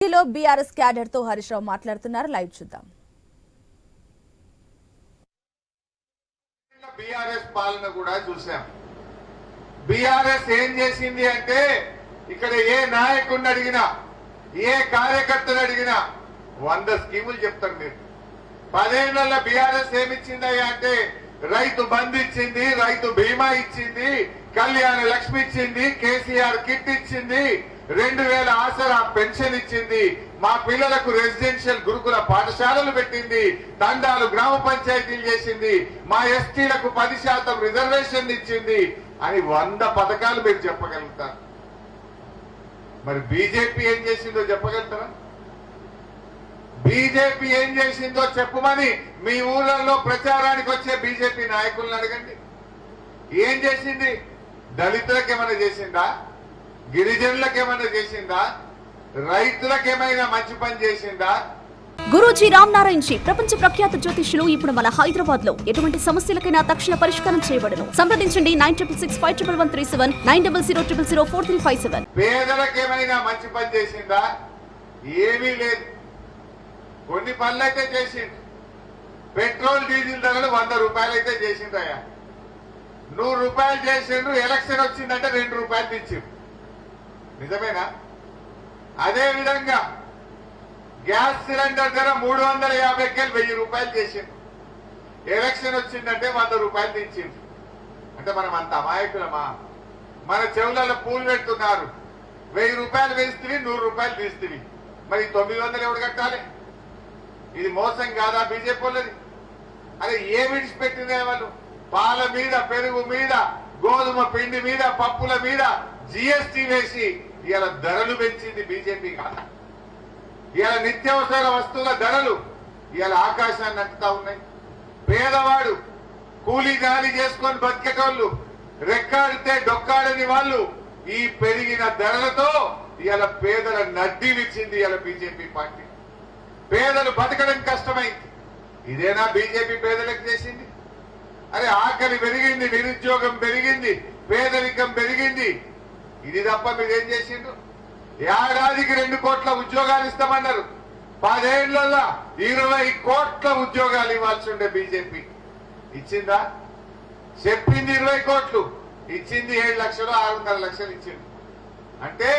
BRS cadre తో హరీష్ రావు మాట్లాడుతున్నారు. Live చూద్దాం. బీఆర్ఎస్ పాలన కూడా చూసాం. బీఆర్ఎస్ ఏం చేసింది అంటే ఇక్కడ ఏ నాయకుడిని అడిగినా ఏ కార్యకర్తను అడిగినా 100 స్కీములు చెప్తారు. మీరు 10 ఏళ్ల బీఆర్ఎస్ ఏమిచ్చిందయ్యా అంటే రైతు బంధు ఇచ్చింది, రైతు బీమా ఇచ్చింది, కళ్యాణ లక్ష్మి ఇచ్చింది, కేసీఆర్ కిట్ ఇచ్చింది, 2000 ఆసరా పెన్షన్ ఇచ్చింది, మా పిల్లలకు రెసిడెన్షియల్ గురుకుల పాఠశాలలు పెట్టింది, తండాలు గ్రామ పంచాయతీలు చేసింది, మా ఎస్టీలకు 10% రిజర్వేషన్ ఇచ్చింది అని 100 పథకాలు మీరు చెప్పగలుగుతారు. మరి బీజేపీ ఏం చేసిందో చెప్పగలుగుతారా? బీజేపీ ఏం చేసిందో చెప్పమని మీ ఊర్లలో ప్రచారానికి వచ్చే బీజేపీ నాయకులను అడగండి. ఏం చేసింది? దళితులకు ఏమైనా చేసిందా? గిరిజనులకు ఏమైనా చేసిందా? రైతులకేమైనా మంచి పని చేసిందా? గురూజీ రామ్ నారాయణ్ జీ ప్రపంచ ప్రఖ్యాత జ్యోతిష్యులు ఇప్పుడు మన హైదరాబాద్ లో ఎటువంటి సమస్యలకైనా తక్షణ పరిష్కారం చేయబడును. సంప్రదించండి 96651137 9000004357. పేదలకేమైనా మంచి పని చేసిందా? ఏమీ లేదు. కొన్ని పనులైతే చేసిండు. పెట్రోల్ డీజిల్ ధరలు 100 రూపాయలు అయితే చేసిందయ్యా. 100 రూపాయలు చేసిండు. ఎలక్షన్ వచ్చిందంటే 2 రూపాయలు తెచ్చిండు. నిజమేనా? అదే విధంగా గ్యాస్ సిలిండర్ ధర 350కి 1000 రూపాయలు చేసిండు. ఎలక్షన్ వచ్చిందంటే 100 రూపాయలు తెచ్చిండు. అంటే మనం అంత అమాయకులమా? మన చెవులలో పూలు పెడుతున్నారు. 1000 రూపాయలు వేస్తుంది, 100 రూపాయలు తీస్తుంది. మరి 900 ఎవడు కట్టాలి? ఇది మోసం కాదా బీజేపీ వాళ్ళది? అరే ఏ విడిచిపెట్టిందే వాళ్ళు? పాల మీద, పెరుగు మీద, గోధుమ పిండి మీద, పప్పుల మీద జీఎస్టీ వేసి ఇవాళ ధరలు పెంచింది బీజేపీ కాదా? ఇవాళ నిత్యావసర వస్తువుల ధరలు ఇవాళ ఆకాశాన్ని అంటుతా ఉన్నాయి. పేదవాడు కూలీ గాలి చేసుకొని బతికేటోళ్ళు, రెక్కాడితే డొక్కాడని వాళ్ళు ఈ పెరిగిన ధరలతో ఇవాళ పేదల నడ్డి విచ్చింది ఇవాళ బీజేపీ పార్టీ. పేదలు బతకడం కష్టమైంది. ఇదేనా బీజేపీ పేదలకు చేసింది? అరే ఆకలి పెరిగింది, నిరుద్యోగం పెరిగింది, పేదరికం పెరిగింది. ఇది తప్ప మీరేం చేసిండు? ఏడాదికి 2 కోట్ల ఉద్యోగాలు ఇస్తామన్నారు. 10 ఏళ్లలో 20 కోట్ల ఉద్యోగాలు ఇవ్వాల్సి ఉండే బీజేపీ ఇచ్చిందా? చెప్పింది 20 కోట్లు, ఇచ్చింది 7 లక్షలు 6.5 లక్షలు ఇచ్చింది. అంటే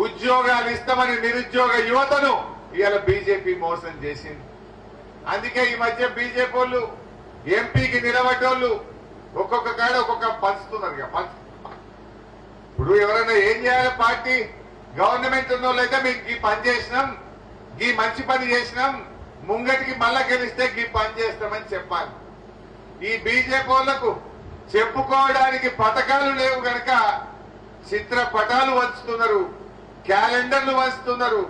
ఉద్యోగాలు ఇస్తామని నిరుద్యోగ యువతను ఇవాళ బీజేపీ మోసం చేసింది. అందుకే ఈ మధ్య బీజేపీ వాళ్ళు ఎంపీకి నిలబడ్డోళ్ళు ఒక్కొక్క కాడ ఒక్కొక్క పంచుతున్నారు. ఇప్పుడు ఎవరైనా ఏం చేయాలి? పార్టీ గవర్నమెంట్ ఉన్న వాళ్ళైతే మీకు ఈ పని చేసినాం, ఈ మంచి పని చేసినాం, ముంగటికి మళ్ళా గెలిస్తే ఈ పని చేస్తామని చెప్పాలి. ఈ బీజేపీ వాళ్లకు చెప్పుకోవడానికి పథకాలు లేవు గనక చిత్రపటాలు వంచుతున్నారు, క్యాలెండర్లు వంచుతున్నారు,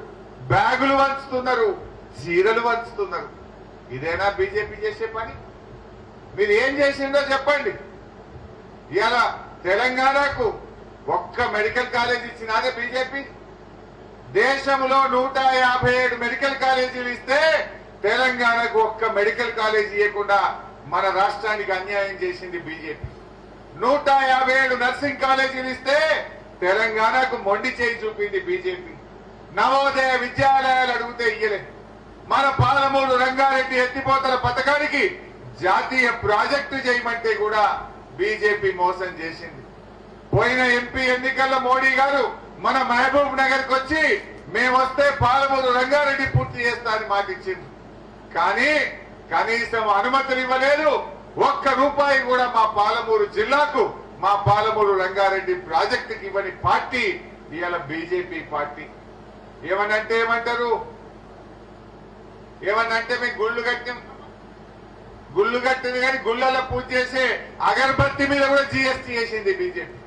బ్యాగులు వంచుతున్నారు, చీరలు వంచుతున్నారు. ఇదేనా బీజేపీ చేసే పని? మీరు ఏం చేసిందో చెప్పండి. ఇవాళ తెలంగాణకు ఒక్క మెడికల్ కాలేజ్ ఇచ్చినాదే బీజేపీ? దేశంలో 157 మెడికల్ కాలేజీలు ఇస్తే తెలంగాణకు ఒక్క మెడికల్ కాలేజ్ ఇవ్వకుండా మన రాష్ట్రానికి అన్యాయం చేసింది బీజేపీ. 157 నర్సింగ్ కాలేజీలు ఇస్తే తెలంగాణకు మొండి చేయి చూపింది బీజేపీ. నవోదయ విద్యాలయాలు అడిగితే ఇయ్యలేదు. మన పాలమూరు రంగారెడ్డి ఎత్తిపోతల పథకానికి జాతీయ ప్రాజెక్టు చేయమంటే కూడా బీజేపీ మోసం చేసింది. పోయిన ఎంపీ ఎన్నికల్లో మోడీ గారు మన మహబూబ్ నగర్ కు వచ్చి మేము వస్తే పాలమూరు రంగారెడ్డి పూర్తి చేస్తా అని మాట ఇచ్చింది. కానీ కనీసం అనుమతులు ఇవ్వలేదు. 1 రూపాయి కూడా మా పాలమూరు జిల్లాకు, మా పాలమూరు రంగారెడ్డి ప్రాజెక్టుకి ఇవ్వని పార్టీ ఇవాళ బీజేపీ పార్టీ. ఏమనంటే ఏమంటారు? ఏమనంటే మేము గుళ్ళు కట్టింది కానీ గుళ్ళలో పూజ చేసే అగరబత్తి మీద కూడా జీఎస్టీ చేసింది బీజేపీ.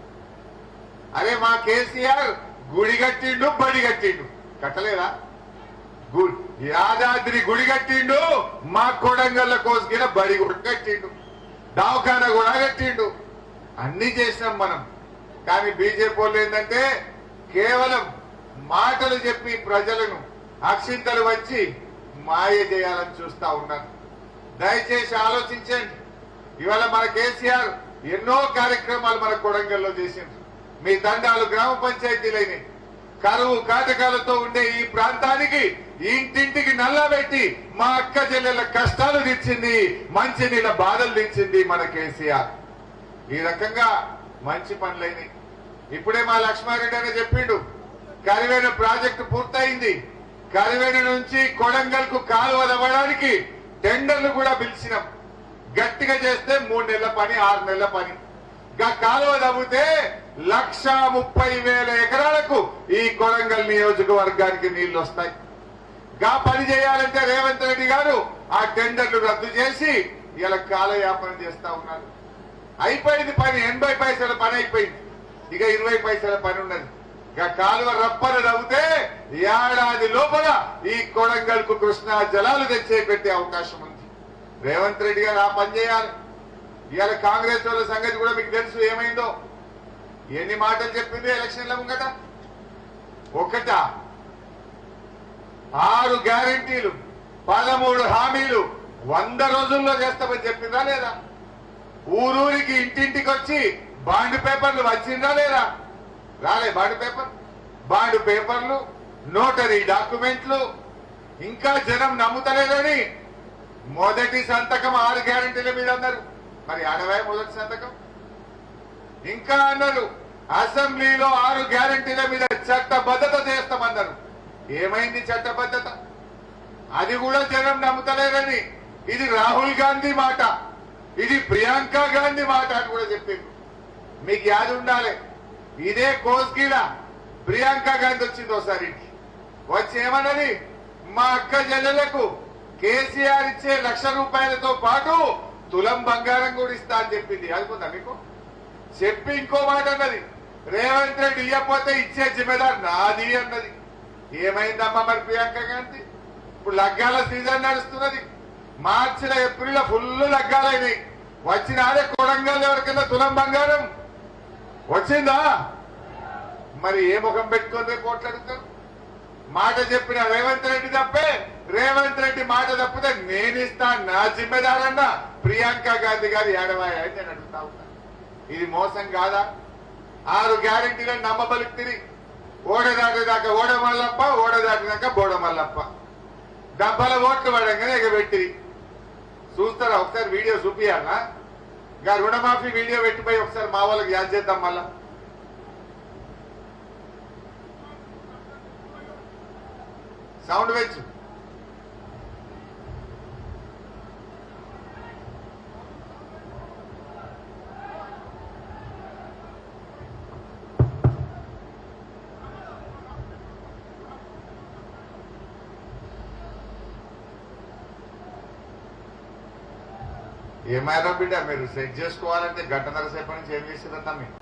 అరే మా కేసీఆర్ గుడి కట్టిండు, బడి కట్టిండు, కట్టలేదా? యాదాద్రి గుడి కట్టిండు, మా కొడంగల్ల కోసుకిన బడి కూడా కట్టిండు, దవాఖానా కూడా కట్టిండు. అన్ని చేసినాం మనం. కానీ బీజేపీ వాళ్ళు ఏంటంటే కేవలం మాటలు చెప్పి ప్రజలను అక్షింతలు వచ్చి మాయ చేయాలని చూస్తా ఉన్నారు. దయచేసి ఆలోచించండి. ఇవాళ మన కేసీఆర్ ఎన్నో కార్యక్రమాలు మన కొడంగల్లో చేసింది. మీ తండాలు గ్రామ పంచాయతీలైనవి, కరువు కాటకాలతో ఉండే ఈ ప్రాంతానికి ఇంటింటికి నల్లబెట్టి మా అక్క చెల్లెల కష్టాలు తీర్చింది, మంచినీళ్ళ బాధలు తీర్చింది మన కేసీఆర్. ఈ రకంగా మంచి పనులైనవి. ఇప్పుడే మా లక్ష్మారెడ్డి అని చెప్పిండు, కరివేన ప్రాజెక్టు పూర్తయింది. కరివేన నుంచి కొడంగల్ కు కాలువ తవ్వడానికి టెండర్లు కూడా పిలిచినాం. గట్టిగా చేస్తే 3 నెలల పని, 6 నెలల పని. కాలువ తవ్వితే 1,30,000 ఎకరాలకు ఈ కొడంగల్ నియోజకవర్గానికి నీళ్లు వస్తాయి. పని చేయాలంటే రేవంత్ రెడ్డి గారు ఆ టెండర్లు రద్దు చేసి ఇలా కాలయాపన చేస్తా ఉన్నారు. అయిపోయింది పని, 80 పైసల పని అయిపోయింది. ఇక 20 పైసల పని ఉన్నది. కాలువ రప్పన తవ్వితే ఏడాది లోపల ఈ కొడంగల్ కు కృష్ణా జలాలు పెట్టే అవకాశం ఉంది. రేవంత్ రెడ్డి గారు ఆ పని చేయాలి. ఇవాళ కాంగ్రెస్ వాళ్ళ సంగతి కూడా మీకు తెలుసు ఏమైందో. ఎన్ని మాటలు చెప్పింది ఎలక్షన్ల ముంగట? 6 గ్యారంటీలు, 13 హామీలు 100 రోజుల్లో చేస్తామని చెప్పిందా లేదా? ఊరూరికి ఇంటింటికి వచ్చి బాండ్ పేపర్లు వచ్చిందా లేదా? రాలే. బాండ్ పేపర్లు, నోటరీ డాక్యుమెంట్లు. ఇంకా జనం నమ్ముతలేదని మొదటి సంతకం 6 గ్యారంటీల మీద అన్నారు. మరి ఆడవాయి మొదటి సంతకం? ఇంకా అన్నారు అసెంబ్లీలో 6 గ్యారంటీల మీద చట్టబద్ధత చేస్తామన్నారు. ఏమైంది చట్టబద్ధత? అది కూడా జనం నమ్ముతలేరని. ఇది రాహుల్ గాంధీ మాట, ఇది ప్రియాంక గాంధీ మాట అని కూడా చెప్పింది. మీకు యాది ఉండాలి, ఇదే కోస్గిడ ప్రియాంక గాంధీ వచ్చింది ఒకసారి. వచ్చి ఏమన్నది, మా అక్క చెల్లెలకు కేసీఆర్ ఇచ్చే 1,00,000 రూపాయలతో పాటు తులం బంగారం కూడా ఇస్తా అని చెప్పింది. అనుకుందా మీకు? చెప్పి ఇంకో మాట అన్నది, రేవంత్ రెడ్డి ఇయ్యకపోతే ఇచ్చే జిమ్మేదారు నాది అన్నది. ఏమైందమ్మా మరి ప్రియాంక గాంధీ? ఇప్పుడు లగ్గాల సీజన్ నడుస్తున్నది. మార్చిలో, ఏప్రిల్లో ఫుల్ లగ్గాలైనాయి. వచ్చినాదే కొడంగల్ ఎవరికైనా తులం బంగారం వచ్చిందా? మరి ఏ ముఖం పెట్టుకొని రేపు పోట్లాడుతారు? మాట చెప్పిన రేవంత్ రెడ్డి తప్పే. రేవంత్ రెడ్డి మాట తప్పితే నేను ఇస్తా, నా జిమ్మెదారన్న ప్రియాంక గాంధీ గారు ఏడవాయా అని నేను అడుగుతా ఉన్నా. ఇది మోసం కాదా? 6 గ్యారంటీలను నమ్మబలిక్తిరి. ఓడ దాటిదాకా ఓడ మల్లప్ప, ఓడ దాటినాక బోడ మల్లప్ప. డబ్బాల ఓట్లు పడంగానే ఎగబెట్టిరి. చూస్తారా? ఒకసారి వీడియో చూపియాలా? ఇంకా రుణమాఫీ వీడియో పెట్టిపోయి ఒకసారి మా వాళ్ళకి యాద్ చేద్దాం. మళ్ళా సౌండ్ పెంచు. ఏమైనా బిడ్డ మీరు సెట్ చేసుకోవాలంటే 1.5 గంటల సేపటి నుంచి ఏం చేసిందా? మీరు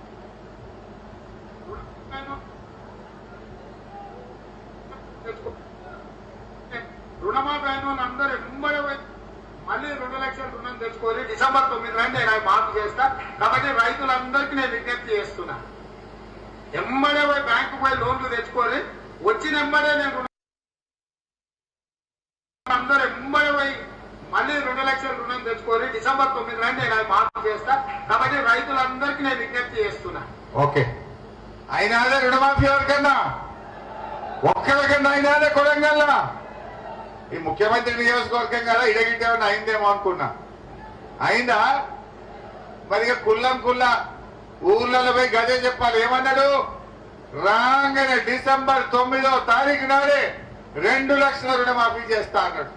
రుణమాఫీ అయిన అందరూ ఎంబడే మళ్ళీ 2 లక్షల రుణం తెచ్చుకొని డిసెంబర్ 9 రండి నేను మాఫీ చేస్తా. కాబట్టి రైతులందరికీ నేను విజ్ఞప్తి చేస్తున్నా, ఎంబడే పోయి బ్యాంకు పోయి లోన్లు తెచ్చుకొని వచ్చిన ఎంబడే నేను అందరూ ఎంబడే పోయి మళ్ళీ 2 లక్షల రుణం తెచ్చుకొని డిసెంబర్ 9 రండి నేను మాఫీ చేస్తా. కాబట్టి రైతులందరికీ నేను విజ్ఞప్తి చేస్తున్నా. ఓకే, అయినాదే రుణమాఫీ ఎవరికన్నా? ఒక్కరికన్నా అయినాదే కొడంగల్లా? ఈ ముఖ్యమంత్రి నియోజకవర్గం కదా, ఇడగిట్టేమన్నా అయిందేమో అనుకున్నా. అయిందా? మరి కుల్లం కుల్లా ఊర్లలో పోయి గదే చెప్పాలి. ఏమన్నాడు? రాగానే డిసెంబర్ 9వ తారీఖు నాడే 2 లక్షల రుణమాఫీ చేస్తా అన్నాడు.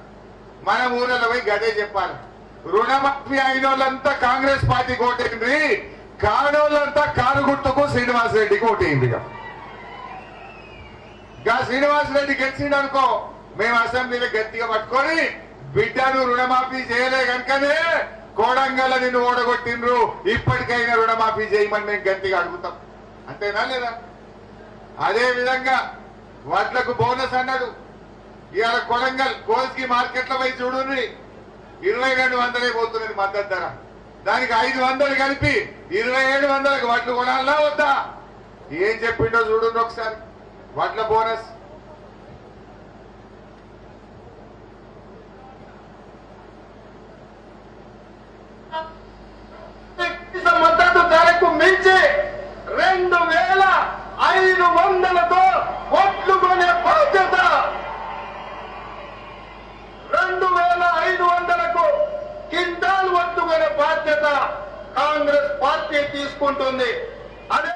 మన ఊర్లలో పోయి గదే చెప్పాలి. రుణమాఫీ అయిన వాళ్ళంతా కాంగ్రెస్ పార్టీకి ఓటైంది, కానోళ్ళంతా కారు గుర్తుకు శ్రీనివాసరెడ్డికి ఓటైంది. శ్రీనివాసరెడ్డి గెలిచిండు అనుకో, మేము అసెంబ్లీలో గట్టిగా పట్టుకొని బిడ్డను రుణమాఫీ చేయలే కనుకనే కోడంగల్ నిన్ను ఓడగొట్టిండ్రు, ఇప్పటికైనా రుణమాఫీ చేయమని మేము గట్టిగా అడుగుతాం. అంతేనా లేదా? అదే విధంగా వడ్లకు బోనస్ అన్నాడు. ఇవాళ కొడంగల్ కోల్స్కి మార్కెట్లో పోయి చూడండి, 2,200 పోతున్నది మద్దతు ధర. దానికి 500 కలిపి 2,700కి వడ్లు కొనాలా వద్దా? ఏం చెప్పిండో చూడండి ఒకసారి. వడ్ల బోనస్ మద్దతు ధరకు మించి 2,500తో తీర్చని బాధ్యత కాంగ్రెస్ పార్టీ తీసుకుంటుంది. అదే